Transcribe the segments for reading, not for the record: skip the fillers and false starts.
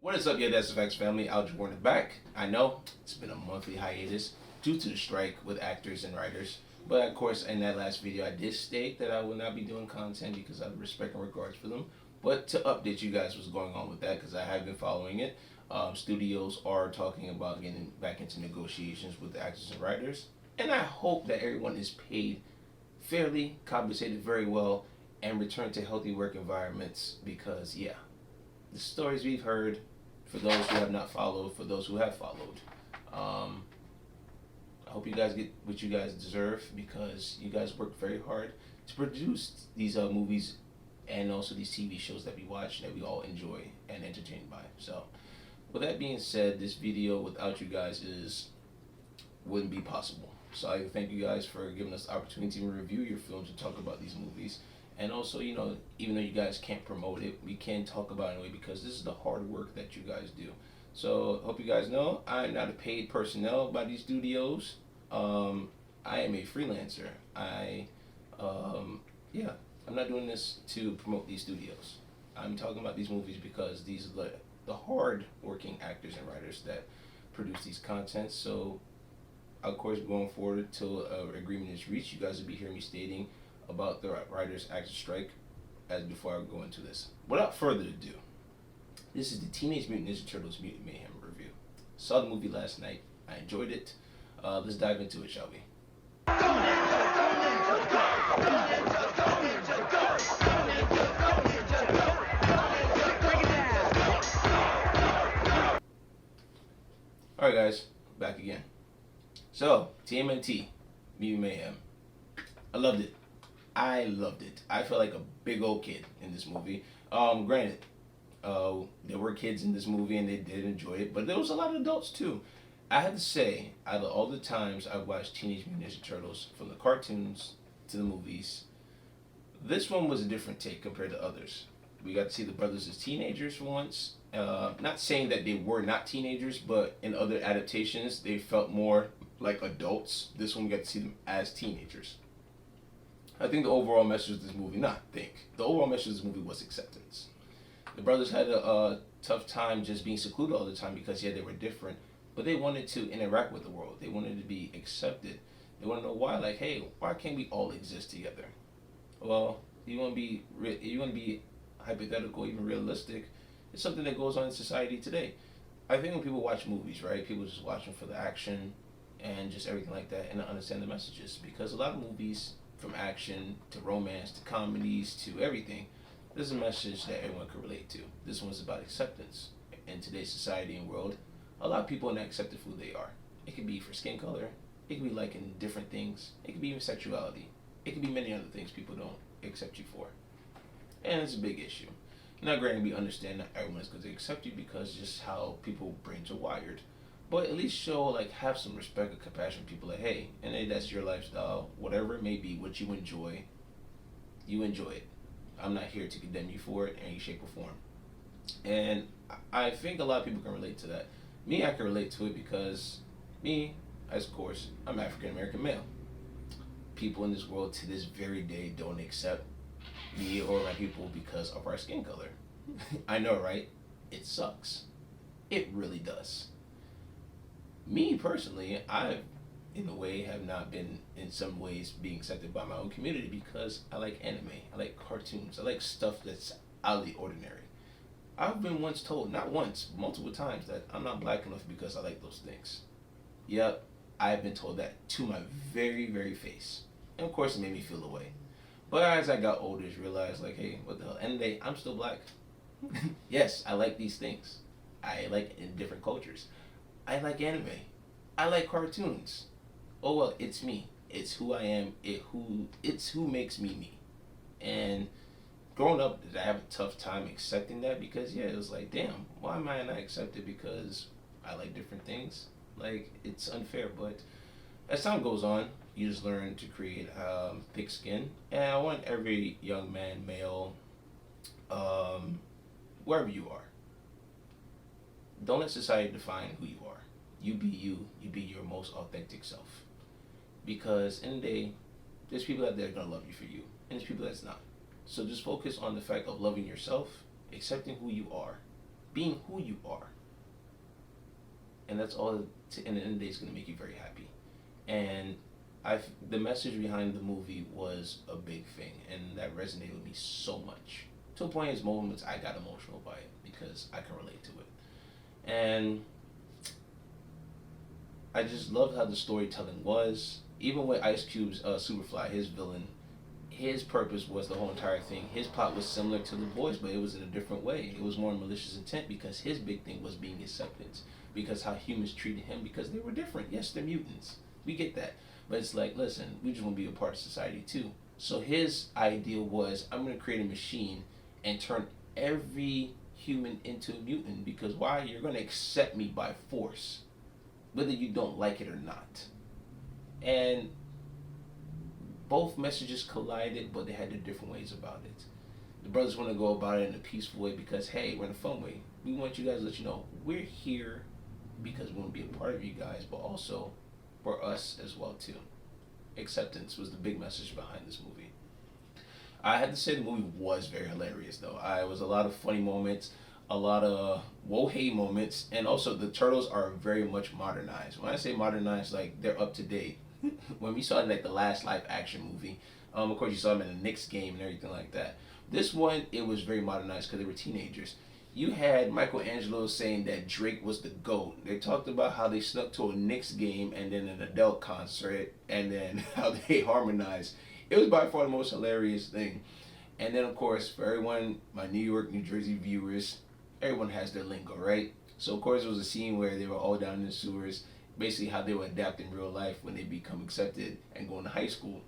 What is up, yeah, that's the Facts family. Alger Warner back. I know it's been a monthly hiatus due to the strike with actors and writers. But of course, in that last video, I did state that I will not be doing content because out of respect and regards for them. But to update you guys what's going on with that, because I have been following it. Studios are talking about getting back into negotiations with the actors and writers. And I hope that everyone is paid fairly, compensated very well, and return to healthy work environments because, yeah, the stories we've heard, for those who have not followed, for those who have followed, I hope you guys get what you guys deserve because you guys worked very hard to produce these movies and also these TV shows that we watch that we all enjoy and entertained by. So, with that being said, this video without you guys wouldn't be possible. So I thank you guys for giving us the opportunity to review your films and talk about these movies. And also, you know, even though you guys can't promote it, we can talk about it anyway because this is the hard work that you guys do. So, hope you guys know, I'm not a paid personnel by these studios. I am a freelancer. I'm not doing this to promote these studios. I'm talking about these movies because these are the hard-working actors and writers that produce these contents. So, of course, going forward until an agreement is reached, you guys will be hearing me stating about the writers' actors strike as before I go into this. Without further ado, this is the Teenage Mutant Ninja Turtles Mutant Mayhem review. Saw the movie last night. I enjoyed it. Let's dive into it, shall we? Alright guys, back again. So, TMNT, Mutant Mayhem. I loved it. I felt like a big old kid in this movie. Granted, there were kids in this movie and they did enjoy it, but there was a lot of adults too. I have to say, out of all the times I've watched Teenage Mutant Ninja Turtles, from the cartoons to the movies, this one was a different take compared to others. We got to see the brothers as teenagers for once. Not saying that they were not teenagers, but in other adaptations, they felt more like adults. This one we got to see them as teenagers. I think the overall message of this movie, the overall message of this movie was acceptance. The brothers had a tough time just being secluded all the time because, yeah, they were different, but they wanted to interact with the world. They wanted to be accepted. They want to know why, like, hey, why can't we all exist together? Well, you want to be hypothetical, even realistic. It's something that goes on in society today. I think when people watch movies, right, people just watch them for the action and just everything like that and not understand the messages, because a lot of movies, from action to romance to comedies to everything, there's a message that everyone can relate to. This one's about acceptance. In today's society and world, a lot of people are not accepted for who they are. It could be for skin color, it could be liking different things, it could be even sexuality, it could be many other things people don't accept you for. And it's a big issue. Now granted, we understand not everyone is going to accept you because just how people brains are wired. But at least show, like, have some respect and compassion for people, like, hey, and hey, that's your lifestyle, whatever it may be, what you enjoy it. I'm not here to condemn you for it in any shape or form. And I think a lot of people can relate to that. Me, I can relate to it because me, as of course, I'm African American male. People in this world to this very day don't accept me or my people because of our skin color. I know, right? It sucks. It really does. Me personally, I, in a way, have not been, in some ways, being accepted by my own community because I like anime, I like cartoons, I like stuff that's out of the ordinary. I've been once told, not once, multiple times, that I'm not black enough because I like those things. Yep, I've been told that to my very, very face. And of course, it made me feel away. But as I got older, I realized, like, hey, what the hell? And I'm still black. Yes, I like these things. I like in different cultures. I like anime. I like cartoons. Oh well, it's me. It's who I am. It's who makes me me. And growing up, did I have a tough time accepting that? Because yeah, it was like, damn, why am I not accepted because I like different things? Like, it's unfair. But as time goes on, you just learn to create thick skin. And I want every young man, male, wherever you are, don't let society define who you are. You be you. You be your most authentic self. Because in the day, there's people out there that are gonna love you for you, and there's people that's not. So just focus on the fact of loving yourself, accepting who you are, being who you are, and that's all. In the end of the day, is going to make you very happy. And the message behind the movie was a big thing, and that resonated with me so much. To a point, as moments I got emotional by it because I can relate to it, and I just loved how the storytelling was. Even with Ice Cube's Superfly, his villain, his purpose was the whole entire thing. His plot was similar to The Boys, but it was in a different way. It was more malicious intent because his big thing was being acceptance. Because how humans treated him because they were different. Yes, they're mutants. We get that. But it's like, listen, we just want to be a part of society too. So his idea was, I'm going to create a machine and turn every human into a mutant because why? You're going to accept me by force, whether you don't like it or not. And both messages collided, but they had their different ways about it. The brothers want to go about it in a peaceful way because, hey, we're in a fun way. We want you guys to let you know we're here because we want to be a part of you guys, but also for us as well too. Acceptance was the big message behind this movie. I had to say the movie was very hilarious though. I was a lot of funny moments, a lot of whoa hey moments, and also the turtles are very much modernized. When I say modernized, like they're up to date. When we saw like the last live action movie, of course you saw them in the Knicks game and everything like that. This one, it was very modernized because they were teenagers. You had Michelangelo saying that Drake was the GOAT. They talked about how they snuck to a Knicks game and then an Adele concert and then how they harmonized. It was by far the most hilarious thing. And then, of course, for everyone, my New York, New Jersey viewers, everyone has their lingo, right? So, of course, it was a scene where they were all down in the sewers, basically how they would adapt in real life when they become accepted and go into high school.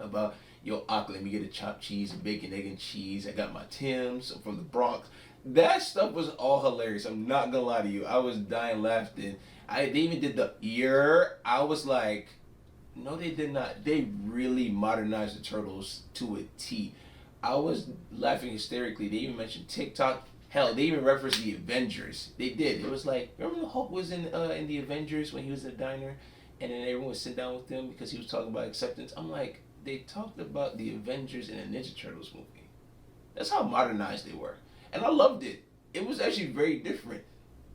About, yo, Auckland, we get a chopped cheese, a bacon, egg, and cheese. I got my Tim's I'm from the Bronx. That stuff was all hilarious. I'm not gonna lie to you. I was dying laughing. They even did the ear. I was like, no, they did not. They really modernized the turtles to a T. I was laughing hysterically. They even mentioned TikTok. Hell, they even referenced the Avengers. They did. It was like, remember when Hulk was in the Avengers when he was in the diner, and then everyone was sitting down with him because he was talking about acceptance. I'm like, they talked about the Avengers in a Ninja Turtles movie. That's how modernized they were. And I loved it. It was actually very different.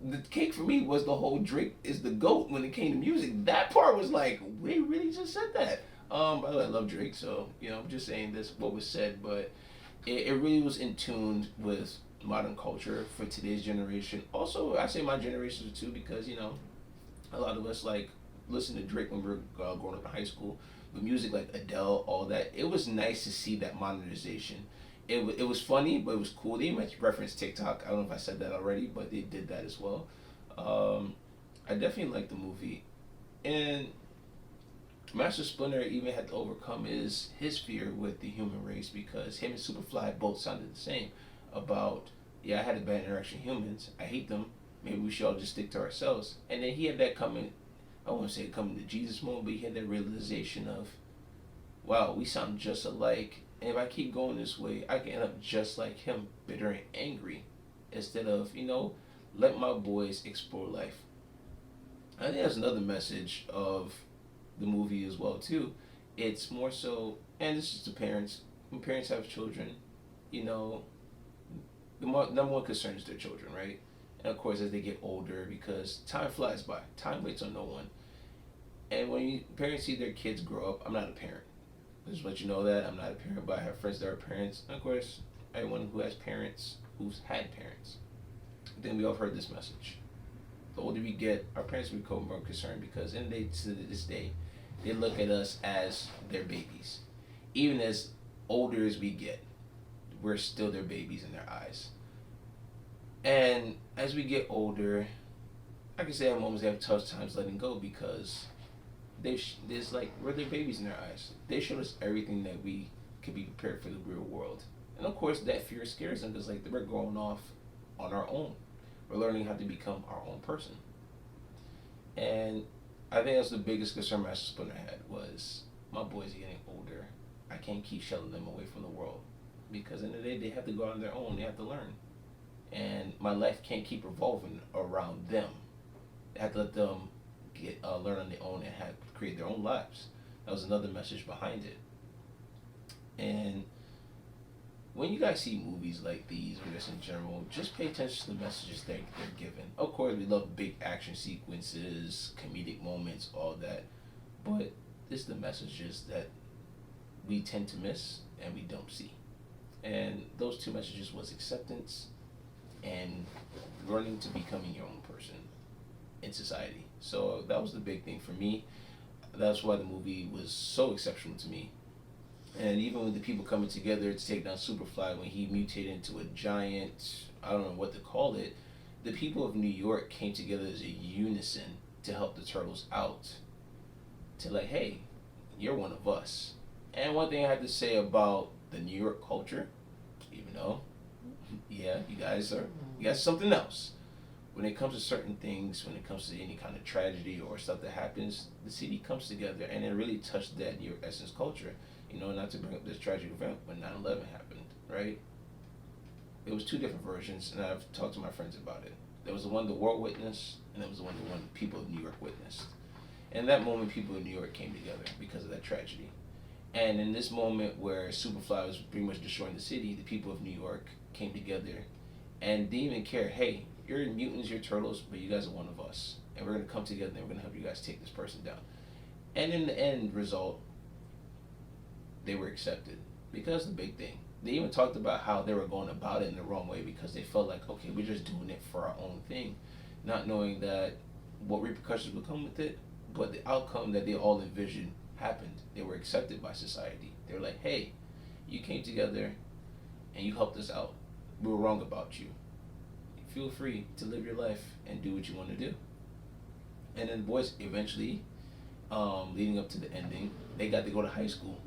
The cake for me was the whole Drake is the GOAT when it came to music. That part was like, they really just said that. By the way, I love Drake, so, I'm just saying this, what was said, but it really was in tune with modern culture for today's generation. Also, I say my generation too because, a lot of us like listen to Drake when we were growing up in high school. But music like Adele, all that, it was nice to see that modernization. It was funny, but it was cool. They even referenced TikTok. I don't know if I said that already, but they did that as well. I definitely liked the movie. And Master Splinter even had to overcome his fear with the human race because him and Superfly both sounded the same about, yeah, I had a bad interaction with humans. I hate them. Maybe we should all just stick to ourselves. And then he had that coming, I won't say coming to Jesus moment, but he had that realization of, wow, we sound just alike. And if I keep going this way, I can end up just like him, bitter and angry, instead of, let my boys explore life. I think that's another message of the movie as well, too. It's more so, and this is to parents, when parents have children, the number one concern is their children, right? And of course, as they get older, because time flies by, time waits on no one. And when parents see their kids grow up, I'm not a parent. Just let you know that I'm not a parent, but I have friends that are parents. And of course, everyone who has parents, who's had parents. Then we all heard this message. The older we get, our parents become more concerned because in to this day, they look at us as their babies. Even as older as we get, we're still their babies in their eyes. And as we get older, I can say at moments they have tough times letting go because there's like we're their babies in their eyes. They showed us everything that we could be prepared for the real world, and of course that fear scares them because like we're growing off on our own. We're learning how to become our own person, and I think that's the biggest concern Master Splinter had was my boys are getting older. I can't keep shelling them away from the world because in the day they have to go out on their own. They have to learn, and my life can't keep revolving around them. I have to let them learn on their own and create their own lives. That was another message behind it. And when you guys see movies like these or just in general, just pay attention to the messages they're given. Of course, we love big action sequences, comedic moments, all that, but this is the messages that we tend to miss and we don't see. And those two messages was acceptance and learning to becoming your own person in society. So that was the big thing for me. That's why the movie was so exceptional to me. And even with the people coming together to take down Superfly when he mutated into a giant, I don't know what to call it, the people of New York came together as a unison to help the Turtles out. To like, hey, you're one of us. And one thing I have to say about the New York culture, even though, yeah, you guys something else. When it comes to certain things, when it comes to any kind of tragedy or stuff that happens, the city comes together and it really touched that New York essence culture. You know, not to bring up this tragic event when 9/11 happened, right? It was two different versions, and I've talked to my friends about it. There was the one the world witnessed, and there was the one people of New York witnessed. And that moment, people in New York came together because of that tragedy. And in this moment where Superfly was pretty much destroying the city, the people of New York came together and didn't even care. Hey, you're mutants, you're turtles, but you guys are one of us, and we're gonna come together and we're gonna help you guys take this person down. And in the end result, they were accepted because the big thing. They even talked about how they were going about it in the wrong way because they felt like, okay, we're just doing it for our own thing, not knowing that what repercussions would come with it, but the outcome that they all envisioned happened. They were accepted by society. They were like, hey, you came together and you helped us out. We were wrong about you. Feel free to live your life and do what you want to do. And then the boys eventually, leading up to the ending, they got to go to high school.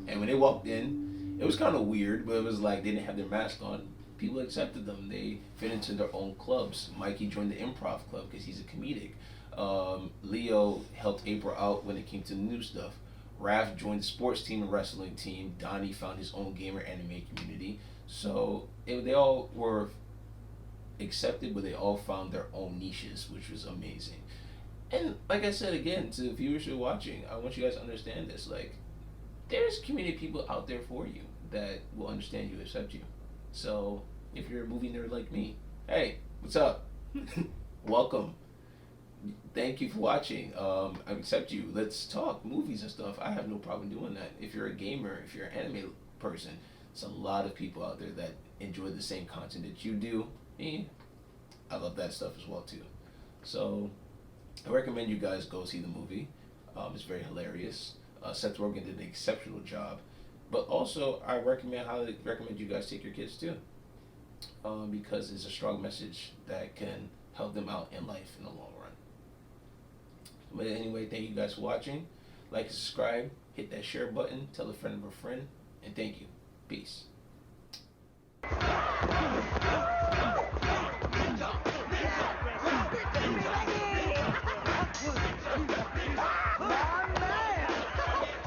And when they walked in, it was kind of weird, but it was like they didn't have their mask on. People accepted them. They fit into their own clubs. Mikey joined the improv club because he's a comedic. Leo helped April out when it came to new stuff. Raph joined the sports team and wrestling team. Donnie found his own gamer anime community. So they all were accepted, but they all found their own niches, which was amazing. And like I said again, to the viewers who are watching, I want you guys to understand this. Like, there's community people out there for you that will understand you, accept you. So if you're a movie nerd like me, hey, what's up? Welcome. Thank you for watching. I accept you. Let's talk movies and stuff. I have no problem doing that. If you're a gamer, if you're an anime person, there's a lot of people out there that enjoy the same content that you do. Me, I love that stuff as well too. So I recommend you guys go see the movie. It's very hilarious. Seth Rogen did an exceptional job. But also, I highly recommend you guys take your kids too. Because it's a strong message that can help them out in life in the long run. But anyway, thank you guys for watching. Like and subscribe. Hit that share button. Tell a friend of a friend. And thank you. Peace.